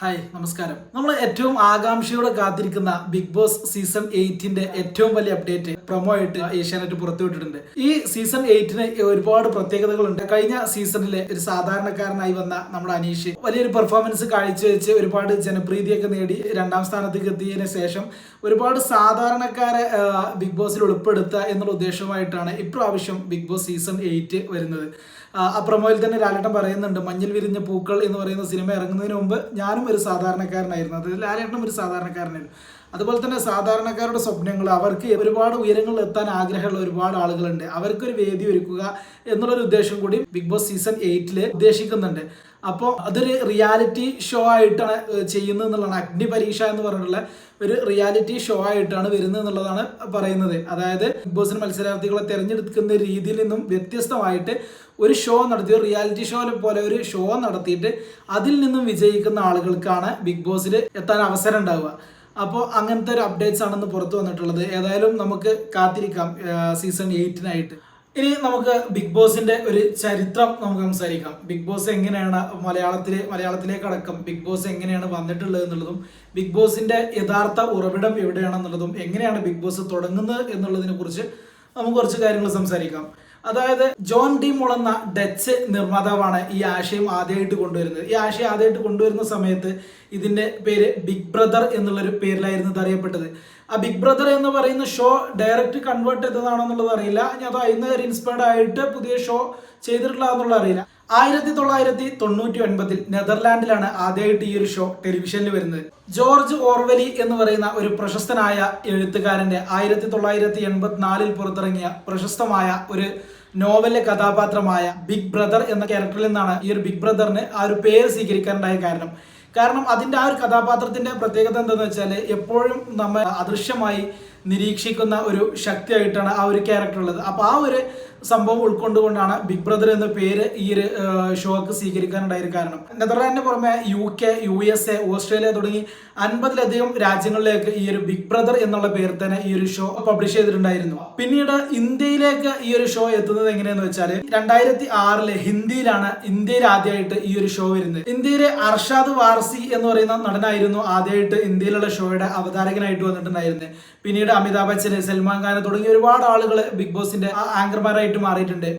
Hi നമസ്കാരം. നമ്മൾ ഏറ്റവും ആകാംക്ഷയോടെ കാത്തിരിക്കുന്ന ബിഗ് ബോസ് സീസൺ 8ന്റെ ഏറ്റവും വലിയ അപ്ഡേറ്റ് പ്രൊമോ ആയിട്ട് ഏഷ്യാനെറ്റ് പുറത്തുവിട്ടിട്ടുണ്ട്. ഈ സീസൺ 8ന് ഒരുപാട് പ്രത്യേകതകളുണ്ട്. കഴിഞ്ഞ സീസണിലെ ഒരു സാധാരണക്കാരനായി വന്ന നമ്മുടെ അനീഷ് വലിയൊരു പെർഫോമൻസ് കാഴ്ചവെച്ച് ഒരുപാട് ജനപ്രീതിയൊക്കെ നേടി രണ്ടാം സ്ഥാനത്തേക്ക് എത്തിയതിനു ശേഷം ഒരുപാട് സാധാരണക്കാരെ ബിഗ് ബോസിൽ ഉൾപ്പെടുത്തുക എന്നുള്ള ഉദ്ദേശമായിട്ടാണ് ഇപ്രാവശ്യം ബിഗ് ബോസ് സീസൺ 8 വരുന്നത്. ആ പ്രൊമോയിൽ തന്നെ ലാലേട്ടൻ പറയുന്നുണ്ട്, മഞ്ഞിൽ വിരിഞ്ഞ പൂക്കൾ എന്ന് പറയുന്ന സിനിമ ഇറങ്ങുന്നതിന് മുമ്പ് ഞാനും ഒരു സാധാരണക്കാരനായിരുന്നു. അത് ലാലേട്ടനും ഒരു സാധാരണക്കാരനായിരുന്നു. അതുപോലെ തന്നെ സാധാരണക്കാരുടെ സ്വപ്നങ്ങൾ, അവർക്ക് ഒരുപാട് ഉയരങ്ങളിൽ എത്താൻ ആഗ്രഹമുള്ള ഒരുപാട് ആളുകളുണ്ട്. അവർക്കൊരു വേദി ഒരുക്കുക എന്നുള്ളൊരു ഉദ്ദേശം കൂടി ബിഗ് ബോസ് സീസൺ 8 ഉദ്ദേശിക്കുന്നുണ്ട്. അപ്പോൾ അതൊരു റിയാലിറ്റി ഷോ ആയിട്ടാണ് ചെയ്യുന്നത് എന്നുള്ളതാണ്. അഗ്നി പരീക്ഷ എന്ന് പറഞ്ഞിട്ടുള്ള ഒരു റിയാലിറ്റി ഷോ ആയിട്ടാണ് വരുന്നത് എന്നുള്ളതാണ് പറയുന്നത്. അതായത് ബിഗ് ബോസിന് മത്സരാർത്ഥികളെ തിരഞ്ഞെടുക്കുന്ന രീതിയിൽ നിന്നും വ്യത്യസ്തമായിട്ട് ഒരു ഷോ നടത്തി, ഒരു റിയാലിറ്റി ഷോ പോലെ ഒരു ഷോ നടത്തിയിട്ട് അതിൽ നിന്നും വിജയിക്കുന്ന ആളുകൾക്കാണ് ബിഗ് ബോസിൽ എത്താൻ അവസരം ഉണ്ടാവുക. അപ്പോൾ അങ്ങനത്തെ ഒരു അപ്ഡേറ്റ്സ് ആണെന്ന് പുറത്തു വന്നിട്ടുള്ളത്. ഏതായാലും നമുക്ക് കാത്തിരിക്കാം സീസൺ 8നായിട്ട്. ഇനി നമുക്ക് ബിഗ് ബോസിന്റെ ഒരു ചരിത്രം നമുക്ക് സംസാരിക്കാം. ബിഗ് ബോസ് എങ്ങനെയാണ് മലയാളത്തിലേക്കടക്കം ബിഗ് ബോസ് എങ്ങനെയാണ് വന്നിട്ടുള്ളത് എന്നുള്ളതും, ബിഗ് ബോസിന്റെ യഥാർത്ഥ ഉറവിടം എവിടെയാണെന്നുള്ളതും, എങ്ങനെയാണ് ബിഗ് ബോസ് തുടങ്ങുന്നത് എന്നുള്ളതിനെ കുറിച്ച് നമുക്ക് കുറച്ച് കാര്യങ്ങൾ സംസാരിക്കാം. അതായത് ജോൺ ഡി മോൾ എന്ന ഡച്ച് നിർമ്മാതാവാണ് ഈ ആശയം ആദ്യമായിട്ട് കൊണ്ടുവരുന്നത്. ഈ ആശയം ആദ്യമായിട്ട് കൊണ്ടുവരുന്ന സമയത്ത് ഇതിന്റെ പേര് ബിഗ് ബ്രദർ എന്നുള്ളൊരു പേരിലായിരുന്നു ഇത് അറിയപ്പെട്ടത്. ആ ബിഗ് ബ്രദർ എന്ന് പറയുന്ന ഷോ ഡയറക്റ്റ് കൺവേർട്ട് ചെയ്തതാണോ എന്നുള്ളത് അറിയില്ല. ഞാൻ അത് അതിന് ഇൻസ്പയർഡ് ആയിട്ട് പുതിയ ഷോ ചെയ്തിട്ടുള്ളതെന്നുള്ളത് അറിയില്ല. 1999 നെതർലാൻഡിലാണ് ആദ്യമായിട്ട് ഈ ഒരു ഷോ ടെലിവിഷനിൽ വരുന്നത്. ജോർജ് ഓർവെലി എന്ന് പറയുന്ന ഒരു പ്രശസ്തനായ എഴുത്തുകാരന്റെ 1984 പുറത്തിറങ്ങിയ പ്രശസ്തമായ ഒരു നോവലിലെ കഥാപാത്രമായ ബിഗ് ബ്രദർ എന്ന ക്യാരക്ടറിൽ നിന്നാണ് ഈ ഒരു ബിഗ് ബ്രദറിന് ആ ഒരു പേര് സ്വീകരിക്കാനുണ്ടായ കാരണം അതിന്റെ ആ ഒരു കഥാപാത്രത്തിന്റെ പ്രത്യേകത എന്താണെന്ന് വെച്ചാൽ എപ്പോഴും നമ്മൾ അദൃശ്യമായി നിരീക്ഷിക്കുന്ന ഒരു ശക്തിയായിട്ടാണ് ആ ഒരു ക്യാരക്ടർ ഉള്ളത്. അപ്പോൾ ആ ഒരു സംഭവം ഉൾക്കൊണ്ടുകൊണ്ടാണ് ബിഗ് ബ്രദർ എന്ന പേര് ഈ ഒരു ഷോക്ക് സ്വീകരിക്കാനുണ്ടായ കാരണം. നെതർലാൻഡിന് പുറമെ UK, USA, ഓസ്ട്രേലിയ തുടങ്ങി 50ലധികം രാജ്യങ്ങളിലേക്ക് ഈ ഒരു ബിഗ് ബ്രദർ എന്നുള്ള പേര് തന്നെ ഈ ഒരു ഷോ പബ്ലിഷ് ചെയ്തിട്ടുണ്ടായിരുന്നു. പിന്നീട് ഇന്ത്യയിലേക്ക് ഈ ഒരു ഷോ എത്തുന്നത് എങ്ങനെയെന്ന് വെച്ചാൽ 2006 ഹിന്ദിയിലാണ് ഇന്ത്യയിൽ ആദ്യമായിട്ട് ഈ ഒരു ഷോ വരുന്നത്. ഇന്ത്യയിലെ അർഷാദ് വാർസി എന്ന് പറയുന്ന നടനായിരുന്നു ആദ്യമായിട്ട് ഇന്ത്യയിലുള്ള ഷോയുടെ അവതാരകനായിട്ട് വന്നിട്ടുണ്ടായിരുന്നത്. പിന്നീട് അമിതാഭ് ബച്ചൻ, സൽമാൻ ഖാൻ തുടങ്ങിയ ഒരുപാട് ആളുകൾ ബിഗ് ബോസിന്റെ ആങ്കർമാരായിട്ട് മാറിയിട്ടുണ്ട്.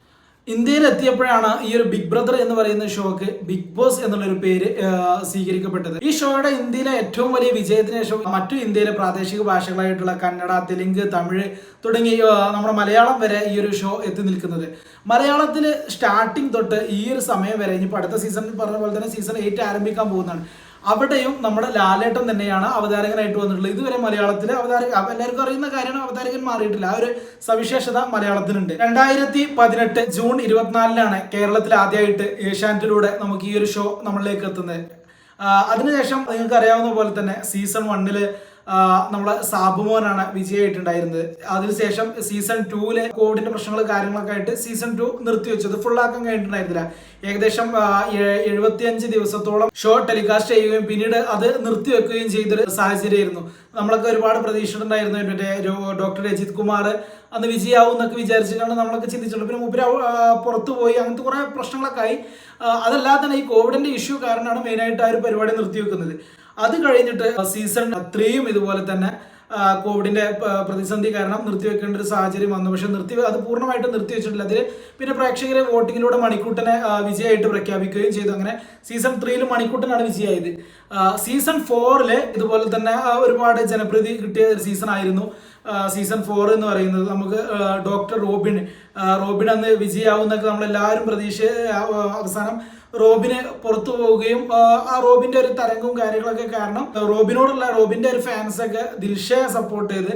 ഇന്ത്യയിൽ എത്തിയപ്പോഴാണ് ഈ ഒരു ബിഗ് ബ്രദർ എന്ന് പറയുന്ന ഷോക്ക് ബിഗ് ബോസ് എന്നുള്ളൊരു പേര് സ്വീകരിക്കപ്പെട്ടത്. ഈ ഷോയുടെ ഇന്ത്യയിലെ ഏറ്റവും വലിയ വിജയത്തിന് ശേഷം മറ്റു ഇന്ത്യയിലെ പ്രാദേശിക ഭാഷകളായിട്ടുള്ള കന്നഡ, തെലുങ്ക്, തമിഴ് തുടങ്ങി നമ്മുടെ മലയാളം വരെ ഈ ഒരു ഷോ എത്തി നിൽക്കുന്നത്. മലയാളത്തിൽ സ്റ്റാർട്ടിങ് തൊട്ട് ഈ ഒരു സമയം വരെ, ഇനിയിപ്പോൾ അടുത്ത സീസണിൽ പറഞ്ഞ പോലെ തന്നെ സീസൺ 8 ആരംഭിക്കാൻ പോകുന്നതാണ്. അവിടെയും നമ്മുടെ ലാലേട്ടൻ തന്നെയാണ് അവതാരകനായിട്ട് വന്നിട്ടുള്ളത്. ഇതുവരെ മലയാളത്തിലെ എല്ലാവർക്കും അറിയുന്ന കാര്യമാണ്, അവതാരകൻ മാറിയിട്ടില്ല. ആ ഒരു സവിശേഷത മലയാളത്തിനുണ്ട്. 2018 ജൂൺ 24 കേരളത്തിൽ ആദ്യമായിട്ട് ഏഷ്യാനെറ്റിലൂടെ നമുക്ക് ഈ ഒരു ഷോ നമ്മളിലേക്ക് എത്തുന്നത്. അതിനുശേഷം നിങ്ങൾക്ക് അറിയാവുന്ന പോലെ തന്നെ സീസൺ 1 നമ്മളെ സാബുമോനാണ് വിജയമായിട്ടുണ്ടായിരുന്നത്. അതിനുശേഷം സീസൺ 2 കോവിഡിന്റെ പ്രശ്നങ്ങൾ കാര്യങ്ങളൊക്കെ ആയിട്ട് സീസൺ 2 നിർത്തിവെച്ചത് ഫുള്ളാക്കാൻ കഴിഞ്ഞിട്ടുണ്ടായിരുന്നില്ല. ഏകദേശം 75 ദിവസത്തോളം ഷോ ടെലികാസ്റ്റ് ചെയ്യുകയും പിന്നീട് അത് നിർത്തിവെക്കുകയും ചെയ്തൊരു സാഹചര്യമായിരുന്നു. നമ്മളൊക്കെ ഒരുപാട് പ്രതീക്ഷിച്ചിട്ടുണ്ടായിരുന്നു. മറ്റേ ഡോക്ടർ രജിത് കുമാർ അന്ന് വിജയാവും എന്നൊക്കെ വിചാരിച്ചിട്ടാണ് നമ്മളൊക്കെ ചിന്തിച്ചിട്ടുണ്ട്. പിന്നെ മുപ്പര് പുറത്തു പോയി, അങ്ങനത്തെ കുറെ പ്രശ്നങ്ങളൊക്കെ ആയി. അതല്ലാതെ തന്നെ ഈ കോവിഡിന്റെ ഇഷ്യൂ കാരണമാണ് മെയിനായിട്ട് ആ ഒരു പരിപാടി നിർത്തിവെക്കുന്നത്. അത് കഴിഞ്ഞിട്ട് സീസൺ 3 ഇതുപോലെ തന്നെ കോവിഡിന്റെ പ്രതിസന്ധി കാരണം നിർത്തിവെക്കേണ്ട ഒരു സാഹചര്യം വന്നു. പക്ഷെ അത് പൂർണ്ണമായിട്ടും നിർത്തിവെച്ചിട്ടില്ല. അതിൽ പിന്നെ പ്രേക്ഷകരെ വോട്ടിങ്ങിലൂടെ മണിക്കൂട്ടനെ വിജയമായിട്ട് പ്രഖ്യാപിക്കുകയും ചെയ്തു. അങ്ങനെ സീസൺ 3 മണിക്കൂട്ടനാണ് വിജയമായത്. സീസൺ 4 ഇതുപോലെ തന്നെ ഒരുപാട് ജനപ്രീതി കിട്ടിയ ഒരു സീസൺ ആയിരുന്നു. സീസൺ 4 എന്ന് പറയുന്നത് നമുക്ക് ഡോക്ടർ റോബിൻ അന്ന് വിജയാവും എന്നൊക്കെ നമ്മളെല്ലാവരും അവസാനം റോബിന് പുറത്തു പോവുകയും ആ റോബിന്റെ ഒരു തരംഗവും കാര്യങ്ങളൊക്കെ കാരണം റോബിന്റെ ഒരു ഫാൻസൊക്കെ ദിൽഷയെ സപ്പോർട്ട് ചെയ്ത്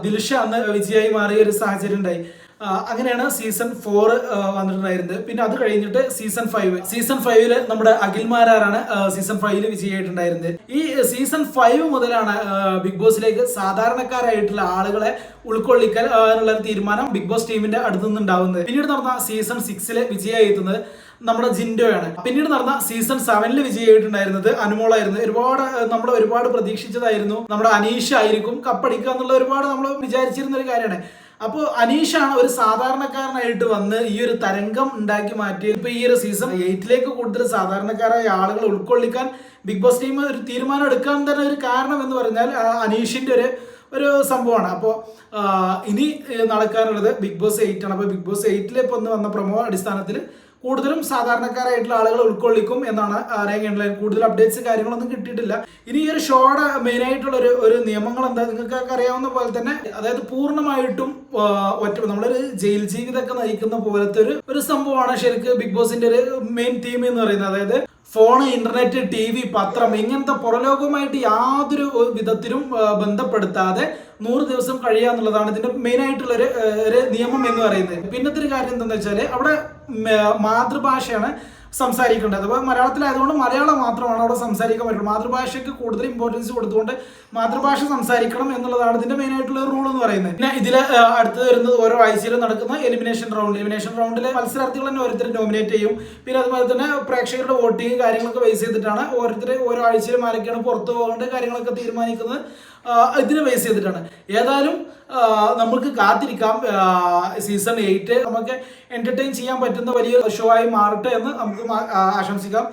ദിൽഷ അന്ന് വിജയായി മാറിയ ഒരു സാഹചര്യം ഉണ്ടായി. അങ്ങനെയാണ് സീസൺ 4 വന്നിട്ടുണ്ടായിരുന്നത്. പിന്നെ അത് കഴിഞ്ഞിട്ട് സീസൺ 5 നമ്മുടെ അഖിൽമാരാണ് സീസൺ 5 വിജയമായിട്ടുണ്ടായിരുന്നത്. ഈ സീസൺ 5 മുതലാണ് ബിഗ് ബോസിലേക്ക് സാധാരണക്കാരായിട്ടുള്ള ആളുകളെ ഉൾക്കൊള്ളിക്കാൻ എന്നുള്ള തീരുമാനം ബിഗ് ബോസ് ടീമിന്റെ അടുത്തു നിന്നുണ്ടാവുന്നത്. പിന്നീട് നടന്ന സീസൺ 6 വിജയമായി എത്തുന്നത് നമ്മുടെ ജിൻഡോയാണ്. പിന്നീട് നടന്ന സീസൺ 7 വിജയമായിട്ടുണ്ടായിരുന്നത് അനുമോളായിരുന്നു. നമ്മൾ ഒരുപാട് പ്രതീക്ഷിച്ചതായിരുന്നു നമ്മുടെ അനീഷ് ആയിരിക്കും കപ്പടിക്കുക എന്നുള്ള ഒരുപാട് നമ്മൾ വിചാരിച്ചിരുന്ന ഒരു കാര്യമാണ്. അപ്പോൾ അനീഷാണ് ഒരു സാധാരണക്കാരനായിട്ട് വന്ന് ഈ ഒരു തരംഗം ഉണ്ടാക്കി മാറ്റി. ഇപ്പൊ ഈ ഒരു സീസൺ 8ലേക്ക് കൂടുതൽ സാധാരണക്കാരായ ആളുകൾ ഉൾക്കൊള്ളിക്കാൻ ബിഗ് ബോസ് ടീം ഒരു തീരുമാനം എടുക്കാൻ തന്നെ ഒരു കാരണം എന്ന് പറഞ്ഞാൽ അനീഷിന്റെ ഒരു സംഭവമാണ്. അപ്പോൾ ഇനി നടക്കാനുള്ളത് ബിഗ് ബോസ് 8 ആണ്. അപ്പോൾ ബിഗ് ബോസ് 8 ഇപ്പോൾ ഒന്ന് വന്ന പ്രൊമോ അടിസ്ഥാനത്തിൽ കൂടുതലും സാധാരണക്കാരായിട്ടുള്ള ആളുകൾ ഉൾക്കൊള്ളിക്കും എന്നാണ് അറിയാൻ കഴിയുന്നത്. കൂടുതൽ അപ്ഡേറ്റ്സ് കാര്യങ്ങളൊന്നും കിട്ടിയിട്ടില്ല. ഇനി ഈ ഒരു ഷോയുടെ മെയിൻ ആയിട്ടുള്ള ഒരു നിയമങ്ങൾ എന്താ നിങ്ങൾക്കൊക്കെ അറിയാവുന്ന പോലെ തന്നെ, അതായത് പൂർണ്ണമായിട്ടും നമ്മളൊരു ജയിൽ ജീവിതമൊക്കെ നയിക്കുന്ന പോലത്തെ ഒരു സംഭവമാണ് ശരിക്കും ബിഗ് ബോസിന്റെ ഒരു മെയിൻ തീം എന്ന് പറയുന്നത്. അതായത് ഫോണ്, ഇന്റർനെറ്റ്, TV, പത്രം ഇങ്ങനത്തെ പുറലോകവുമായിട്ട് യാതൊരു വിധത്തിലും ബന്ധപ്പെടുത്താതെ 100 ദിവസം കഴിയുക എന്നുള്ളതാണ് ഇതിന്റെ മെയിൻ ആയിട്ടുള്ള ഒരു നിയമം എന്ന് പറയുന്നത്. പിന്നത്തെ ഒരു കാര്യം എന്താണെന്ന് വെച്ചാൽ അവിടെ മാതൃഭാഷയാണ് സംസാരിക്കേണ്ടത്. അപ്പോൾ മലയാളത്തിലായതുകൊണ്ട് മലയാളം മാത്രമാണ് അവിടെ സംസാരിക്കാൻ പറ്റുള്ളൂ. മാതൃഭാഷയ്ക്ക് കൂടുതൽ ഇമ്പോർട്ടൻസ് കൊടുത്തുകൊണ്ട് മാതൃഭാഷ സംസാരിക്കണം എന്നുള്ളതാണ് ഇതിന്റെ മെയിൻ ആയിട്ടുള്ള റൂൾ എന്ന് പറയുന്നത്. പിന്നെ ഇതിൽ അടുത്ത് വരുന്നത് ഓരോ ആഴ്ചയിലും നടക്കുന്ന എലിമിനേഷൻ റൗണ്ടിലെ മത്സരാർത്ഥികൾ തന്നെ ഓരോരുത്തർ നോമിനേറ്റ് ചെയ്യും. പിന്നെ അതുപോലെ തന്നെ പ്രേക്ഷകരുടെ വോട്ടിങ് കാര്യങ്ങളൊക്കെ ബേസ് ചെയ്തിട്ടാണ് ഓരോരുത്തർ ഓരോ ആഴ്ചയിലും ആരൊക്കെയാണ് പുറത്തു പോകേണ്ട കാര്യങ്ങളൊക്കെ തീരുമാനിക്കുന്നത്. ഇതിനെ ബേസ് ചെയ്തിട്ടാണ്. ഏതായാലും നമുക്ക് കാത്തിരിക്കാം. സീസൺ 8 നമുക്ക് എന്റർടൈൻ ചെയ്യാൻ പറ്റുന്ന വലിയ ഷോ ആയി മാറട്ടെ എന്ന് നമുക്ക് ആശംസിക്കാം.